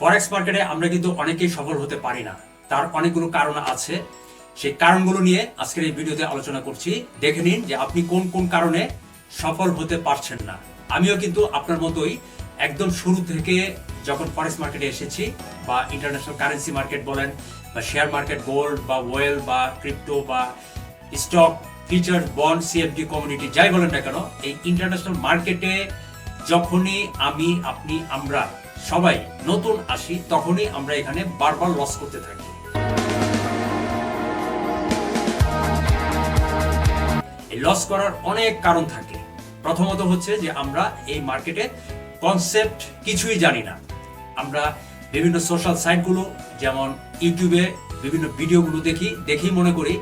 ফরেক্স মার্কেটে আমরা কিন্তু অনেকেই সফল হতে পারি না, তার অনেকগুলো কারণ আছে। সেই কারণগুলো নিয়ে আজকের এই ভিডিওতে আলোচনা করছি। দেখে নিন যে আপনি কোন কোন কারণে সফল হতে পারছেন না। আমিও কিন্তু আপনার মতোই একদম শুরু থেকে যখন ফরেক্স মার্কেটে এসেছি, বা ইন্টারন্যাশনাল কারেন্সি মার্কেট বলেন, বা শেয়ার মার্কেট, গোল্ড বা ওয়েল বা ক্রিপ্টো বা stock, future, bond, CFD, community, যাই বলেন না কেন, এই ইন্টারন্যাশনাল মার্কেটে যখনই আমি, আপনি, আমরা সবাই নতুন আসি, তখনই আমরা এখানে বারবার লস করতে থাকি। এই লস করার অনেক কারণ থাকে। প্রথমত হচ্ছে যে আমরা এই মার্কেটে কনসেপ্ট কিছুই জানি না। আমরা বিভিন্ন সোশ্যাল সাইটগুলো, যেমন ইউটিউবে বিভিন্ন ভিডিওগুলো দেখি মনে করি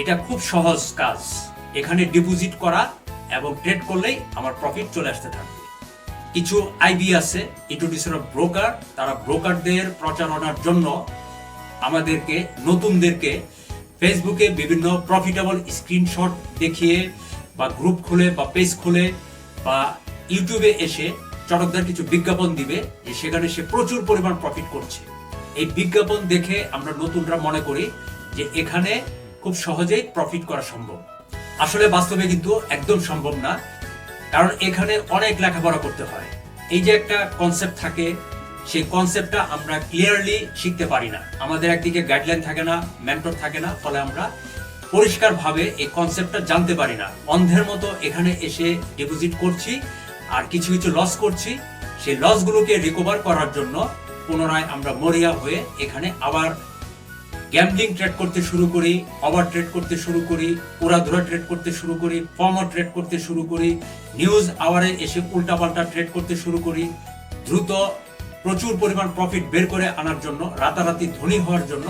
এটা খুব সহজ কাজ, এখানে ডিপোজিট করা এবং ট্রেড করলেই আমার প্রফিট চলে আসতে থাকবে। কিছু আইবি আছে, ইন্ট্রোডিউসার ব্রোকার, তারা ব্রোকারদের প্রচারণার জন্য আমাদেরকে, নতুনদেরকে ফেসবুকে বিভিন্ন প্রফিটেবল স্ক্রিনশট দেখিয়ে বা গ্রুপ খুলে বা পেজ খুলে বা ইউটিউবে এসে চটকদার কিছু বিজ্ঞাপন দিবে যে সেখানে সে প্রচুর পরিমাণ প্রফিট করছে। এই বিজ্ঞাপন দেখে আমরা নতুনরা মনে করি যে এখানে খুব সহজেই প্রফিট করা সম্ভব। আসলে বাস্তবে কিন্তু একদম সম্ভব না, কারণ এখানে অনেক লেখাপড়া করতে হয়। এই যে একটা কনসেপ্ট থাকে, সেই কনসেপ্টটা আমরা ক্লিয়ারলি শিখতে পারি না। আমাদের একদিকে গাইডলাইন থাকে না, মেন্টর থাকে না, ফলে আমরা পরিষ্কারভাবে এই কনসেপ্টটা জানতে পারি না। অন্ধের মতো এখানে এসে ডিপোজিট করছি আর কিছু কিছু লস করছি। সেই লসগুলোকে রিকভার করার জন্য পুনরায় আমরা মরিয়া হয়ে এখানে আবার গ্যাম্বলিং ট্রেড করতে শুরু করি, ওভার ট্রেড করতে শুরু করি, উড়াধুরা ট্রেড করতে শুরু করি, ফর্মো ট্রেড করতে শুরু করি, নিউজ আওয়ারে এসে উল্টাপাল্টা ট্রেড করতে শুরু করি। দ্রুত প্রচুর পরিমাণ প্রফিট বের করে আনার জন্য, রাতারাতি ধনী হওয়ার জন্য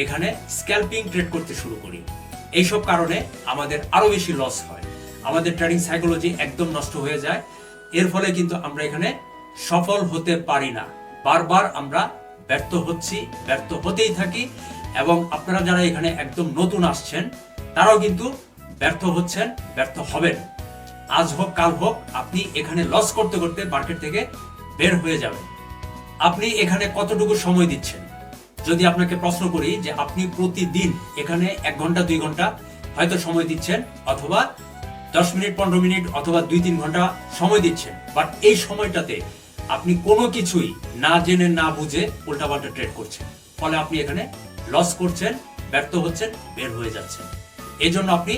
এখানে স্ক্যাল্পিং ট্রেড করতে শুরু করি। এইসব কারণে আমাদের আরো বেশি লস হয়, আমাদের ট্রেডিং সাইকোলজি একদম নষ্ট হয়ে যায়। এর ফলে কিন্তু আমরা এখানে সফল হতে পারি না, বারবার আমরা ব্যর্থ হচ্ছি, ব্যর্থ হতেই থাকি। এবং আপনারা যারা এখানে একদম নতুন আসছেন, তারাও কিন্তু ব্যর্থ হচ্ছেন, ব্যর্থ হবেন। আজ হোক কাল হোক আপনি এখানে লস করতে করতে মার্কেট থেকে বের হয়ে যাবেন। আপনি এখানে কতটুকু সময় দিচ্ছেন? যদি আপনাকে প্রশ্ন করি যে আপনি প্রতিদিন এখানে 1 ঘন্টা 2 ঘন্টা হয়তো সময় দিচ্ছেন, অথবা 10 মিনিট 15 মিনিট অথবা 2-3 ঘন্টা সময় দিচ্ছেন, বাট এই সময়টাতে আপনি কোনো কিছুই না জেনে না বুঝে উল্টাপাল্টা ট্রেড করছেন, ফলে আপনি এখানে লস করছেন, ব্যর্থ হচ্ছেন, বের হয়ে যাচ্ছেন। এই জন্য আপনি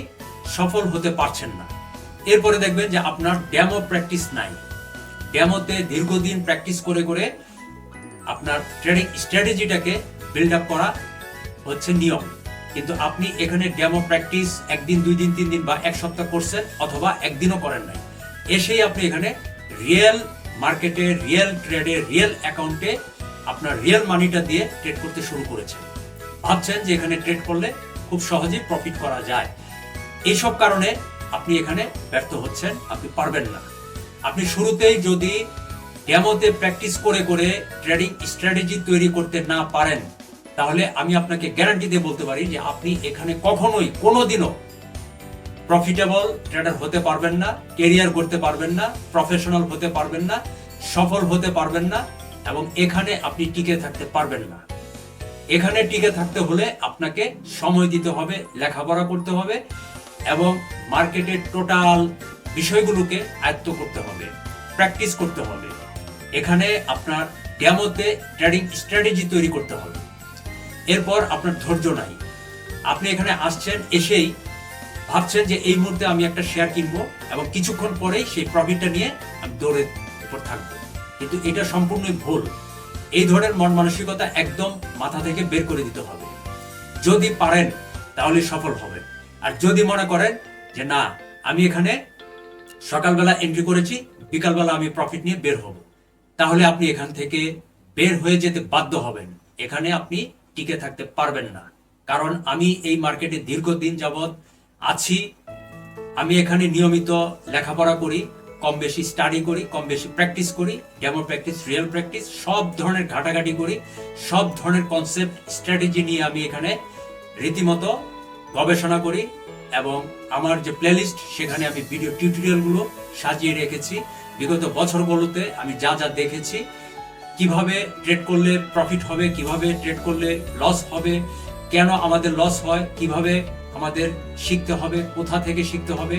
সফল হতে পারছেন না। এরপরে দেখবেন যে আপনার ডেমো প্র্যাকটিস নাই। ডেমোতে দীর্ঘদিন প্র্যাকটিস করে করে আপনার ট্রেডিং স্ট্র্যাটেজিটাকে বিল্ড আপ করা হচ্ছে নিয়ম, কিন্তু আপনি এখানে ডেমো প্র্যাকটিস 1 দিন 2 দিন 3 দিন বা 1 সপ্তাহ করছেন, অথবা একদিনও করেন নাই। এসেই আপনি এখানে রিয়েল মার্কেটে, রিয়েল ট্রেডে, রিয়েল অ্যাকাউন্টে আপনার রিয়েল মানিটা দিয়ে ট্রেড করতে শুরু করেছেন। ভাবছেন যে এখানে ট্রেড করলে খুব সহজেই প্রফিট করা যায়। এইসব কারণে আপনি এখানে ব্যর্থ হচ্ছেন, আপনি পারবেন না। আপনি শুরুতেই যদি ডেমোতে প্র্যাকটিস করে করে ট্রেডিং স্ট্র্যাটেজি তৈরি করতে না পারেন, তাহলে আমি আপনাকে গ্যারান্টি দিয়ে বলতে পারি যে আপনি এখানে কখনোই কোনোদিনও প্রফিটেবল ট্রেডার হতে পারবেন না, ক্যারিয়ার করতে পারবেন না, প্রফেশনাল হতে পারবেন না, সফল হতে পারবেন না, এবং এখানে আপনি টিকে থাকতে পারবেন না। এখানে টিকে থাকতে হলে আপনাকে সময় দিতে হবে, লেখাপড়া করতে হবে এবং মার্কেটের টোটাল বিষয়গুলোকে আয়ত্ত করতে হবে, প্র্যাকটিস করতে হবে। এখানে আপনার ডেমোতে ট্রেডিং স্ট্র্যাটেজি তৈরি করতে হবে। এরপর আপনার ধৈর্য নাই। আপনি এখানে আসছেন, এসেই ভাবছেন যে এই মুহূর্তে আমি একটা শেয়ার কিনবো এবং কিছুক্ষণ পরেই সেই প্রফিটটা নিয়ে আমি দৌড়ে উপর থাকবো, কিন্তু এটা সম্পূর্ণই ভুল। এই ধরনের মন মানসিকতা একদম মাথা থেকে বের করে দিতে হবে। যদি পারেন তাহলে সফল হবেন। আর যদি মনে করেন যে না, আমি এখানে সকালবেলা এন্ট্রি করেছি, বিকালবেলা আমি প্রফিট নিয়ে বের হব, তাহলে আপনি এখান থেকে বের হয়ে যেতে বাধ্য হবেন। এখানে আপনি টিকে থাকতে পারবেন না, কারণ আমি এই মার্কেটে দীর্ঘদিন যাবৎ আছি। আমি এখানে নিয়মিত লেখাপড়া করি, কম বেশি স্টাডি করি, কম বেশি প্র্যাকটিস করি, ডেমো প্র্যাকটিস, রিয়েল প্র্যাকটিস, সব ধরনের ঘাটাঘাটি করি। সব ধরনের কনসেপ্ট স্ট্র্যাটেজি নিয়ে আমি এখানে রীতিমতো গবেষণা করি, এবং আমার যে প্লেলিস্ট, সেখানে আমি ভিডিও টিউটোরিয়ালগুলো সাজিয়ে রেখেছি। বিগত বছরগুলোতে আমি যা যা দেখেছি কিভাবে ট্রেড করলে প্রফিট হবে, কিভাবে ট্রেড করলে লস হবে, কেন আমাদের লস হয়, কিভাবে আমাদের শিখতে হবে, কোথা থেকে শিখতে হবে,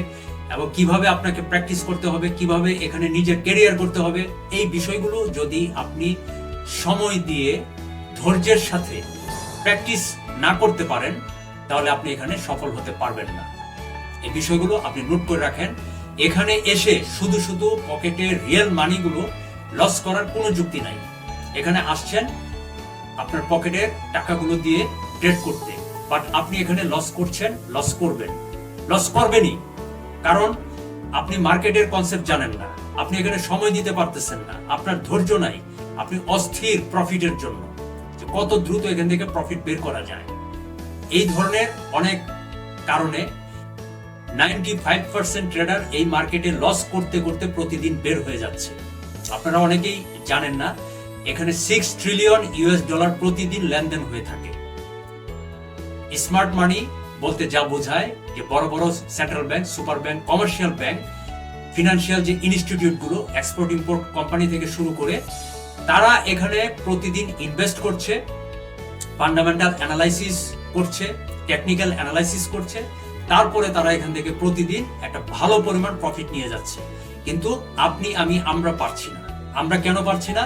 এবং কিভাবে আপনাকে প্র্যাকটিস করতে হবে, কিভাবে এখানে নিজের ক্যারিয়ার করতে হবে। এই বিষয়গুলো যদি আপনি সময় দিয়ে ধৈর্যের সাথে প্র্যাকটিস না করতে পারেন, তাহলে আপনি এখানে সফল হতে পারবেন না। এই বিষয়গুলো আপনি নোট করে রাখেন। এখানে এসে শুধু শুধু পকেটের রিয়েল মানিগুলো লস করার কোনো যুক্তি নাই। এখানে আসছেন আপনার পকেটের টাকাগুলো দিয়ে ট্রেড করতে, বাট আপনি এখানে লস করছেন, লস করবেন, লস করবেনই। কারণ আপনি মার্কেটের কনসেপ্ট জানেন না, আপনি এখানে সময় দিতে পারতেছেন না, আপনার ধৈর্য নাই, আপনি অস্থির প্রফিটের জন্য, কত দ্রুত এখান থেকে প্রফিট বের করা যায়। এই ধরনের অনেক কারণে 95% ট্রেডার এই মার্কেটে লস করতে করতে প্রতিদিন বের হয়ে যাচ্ছে। আপনারা অনেকেই জানেন না, এখানে $6 ট্রিলিয়ন প্রতিদিন লেনদেন হয়ে থাকে। স্মার্ট মানি বলতে যা বোঝায় যে বড় বড় central bank, super bank, commercial bank, financial যে ইনস্টিটিউটগুলো এক্সপোর্ট ইম্পোর্ট কোম্পানি থেকে শুরু করে, তারা এখানে প্রতিদিন ইনভেস্ট করছে, ফান্ডামেন্টাল অ্যানালাইসিস করছে, টেকনিক্যাল অ্যানালাইসিস করছে, তারপরে তারা এখান থেকে প্রতিদিন একটা ভালো পরিমাণ প্রফিট নিয়ে যাচ্ছে। কিন্তু আপনি, আমি, আমরা পারছি না। আমরা কেন পারছি না?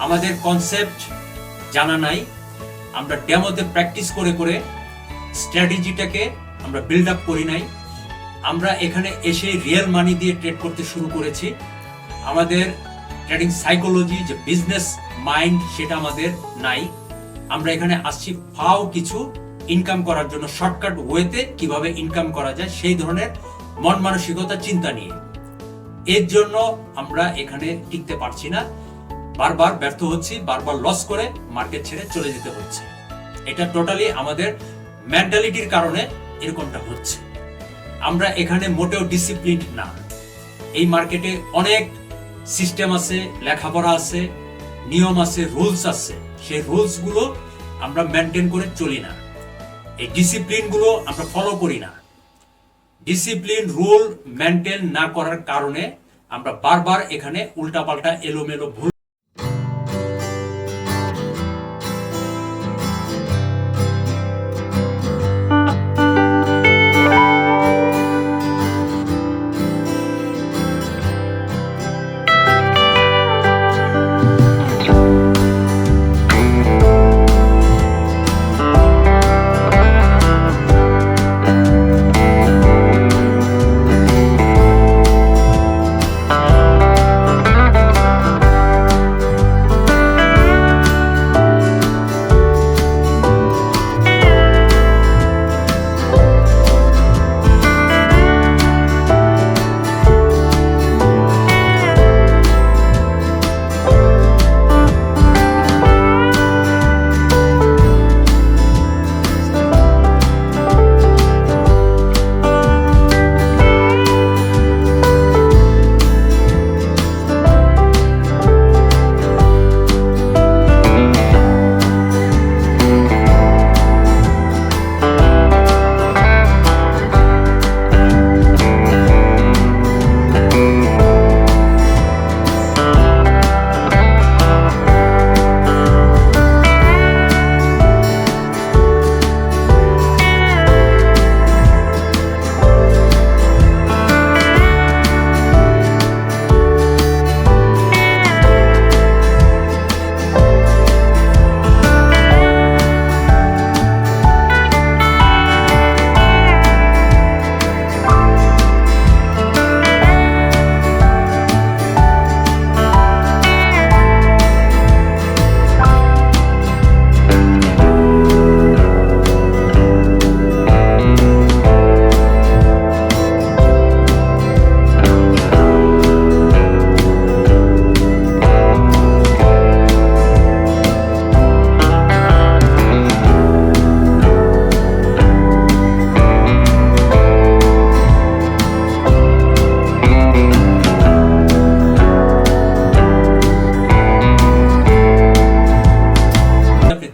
আমাদের কনসেপ্ট জানা নাই। আমরা ডেমোতে প্র্যাকটিস করে করে স্ট্র্যাটেজিটাকে আমরা বিল্ড আপ করি নাই। আমরা এখানে এসে রিয়েল মানি দিয়ে ট্রেড করতে শুরু করেছি। আমাদের ট্রেডিং সাইকোলজি, যে বিজনেস মাইন্ড, সেটা আমাদের নাই। আমরা এখানে আসছি ফাও কিছু ইনকাম করার জন্য, শর্টকাট ওয়েতে কিভাবে ইনকাম করা যায় সেই ধরনের মন মানসিকতা চিন্তা নিয়ে। এর জন্য আমরা এখানে টিকতে পারছি না, বারবার ব্যর্থ হচ্ছি, বারবার লস করে মার্কেট ছেড়ে চলে যেতে হচ্ছে। এটা টোটালি আমাদের মেন্টালিটির কারণে এরকমটা হচ্ছে। আমরা এখানে মোটেও ডিসিপ্লিন না। এই মার্কেটে অনেক সিস্টেম আছে, লেখাপড়া আছে, নিয়ম আছে, রুলস আছে। সেই রুলস গুলো আমরা মেনটেন করে চলি না, এই ডিসিপ্লিন গুলো আমরা ফলো করি না। ডিসিপ্লিন, রুল মেনটেন না করার কারণে আমরা বারবার এখানে উল্টাপাল্টা এলোমেলো ভুল।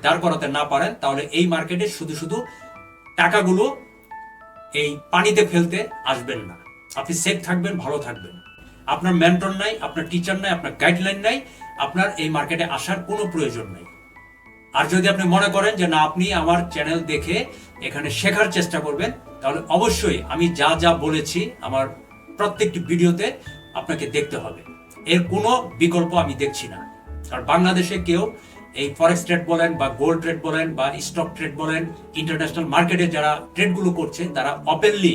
দাঁড় করাতে না পারেন, তাহলে এই মার্কেটে শুধু শুধু টাকাগুলো এই পানিতে ফেলতে আসবেন না। আপনি সেফ থাকবেন, ভালো থাকবেন। আপনার মেন্টর নাই, আপনার টিচার নাই, আপনার গাইডলাইন নাই, আপনার এই মার্কেটে আসার কোনো প্রয়োজন নেই। আর যদি আপনি মনে করেন যে না, আপনি আমার চ্যানেল দেখে এখানে শেখার চেষ্টা করবেন, তাহলে অবশ্যই আমি যা যা বলেছি আমার প্রত্যেকটি ভিডিওতে আপনাকে দেখতে হবে। এর কোনো বিকল্প আমি দেখছি না। কারণ বাংলাদেশে কেউ এই ফরেক্স ট্রেড বলেন বা গোল্ড ট্রেড বলেন বা স্টক ট্রেড বলেন, ইন্টারন্যাশনাল মার্কেটে যারা ট্রেডগুলো করছে তারা ওপেনলি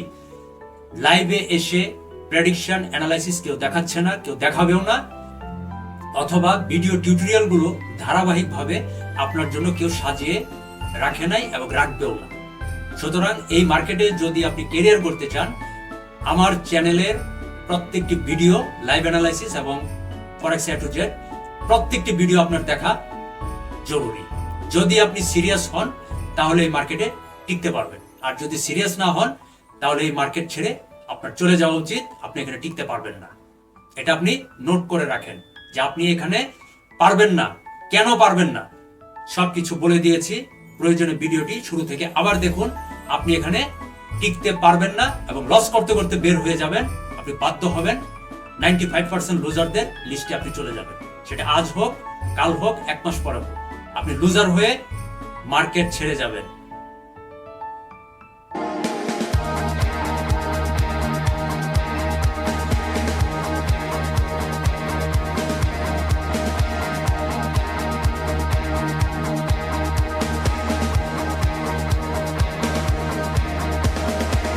লাইভে এসে প্রেডিকশন অ্যানালাইসিস কেউ দেখাচ্ছে না, কেউ দেখাবেও না, অথবা ভিডিও টিউটোরিয়ালগুলো ধারাবাহিকভাবে আপনার জন্য কেউ সাজিয়ে রাখে নাই এবং রাখবেও না। সুতরাং এই মার্কেটে যদি আপনি ক্যারিয়ার করতে চান, আমার চ্যানেলের প্রত্যেকটি ভিডিও লাইভ অ্যানালাইসিস এবং ফরেক্স এ টু জেড প্রত্যেকটি ভিডিও আপনার দেখা জরুরি। যদি আপনি সিরিয়াস হন তাহলে এই মার্কেটে টিকতে পারবেন, আর যদি সিরিয়াস না হন তাহলে এই মার্কেট ছেড়ে আপনার চলে যাওয়া উচিত। আপনি এখানে টিকতে পারবেন না, এটা আপনি নোট করে রাখেন যে আপনি এখানে পারবেন না। কেন পারবেন না সবকিছু বলে দিয়েছি, প্রয়োজনে ভিডিওটি শুরু থেকে আবার দেখুন। আপনি এখানে টিকতে পারবেন না এবং লস করতে করতে বের হয়ে যাবেন, আপনি বাধ্য হবেন 95% লুজারদের লিস্টে আপনি চলে যাবেন। সেটা আজ হোক, কাল হোক, এক মাস পরে হোক, আপনি লুজার হয়ে মার্কেট ছেড়ে যাবেন।